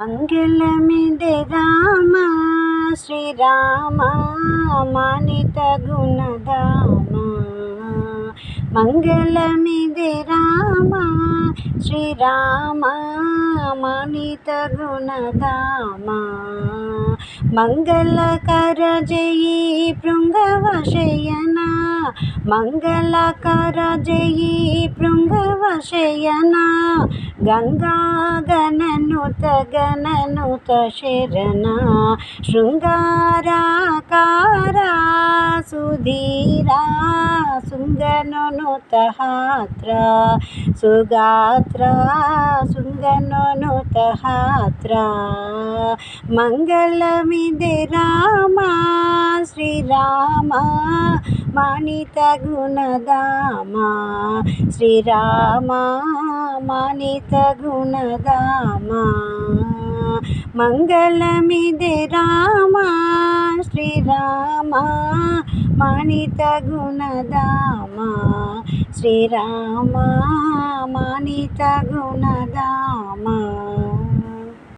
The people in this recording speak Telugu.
మంగళమిదే రామ శ్రీరామ మానిత గుణధామ. మంగళమిదే రామ శ్రీరామ మానిత గుణధామ. మంగళకర జయీ భృంగవశయన మంగళకర జయీ భృంగవశయన. గంగాగణనుత గణనుత శరణ శృంగారాకారా సుధీరా శృంగనుత హాత్ర సుగాత్ర శృంగనుత హాత్ర. మంగళమిదే రామ శ్రీరామ మానిత గుణధామ. శ్రీరామ మానిత గుణధామ. మంగళమిదే రామ శ్రీరామ మానిత గుణధామ. శ్రీరామ మానిత గుణధామ.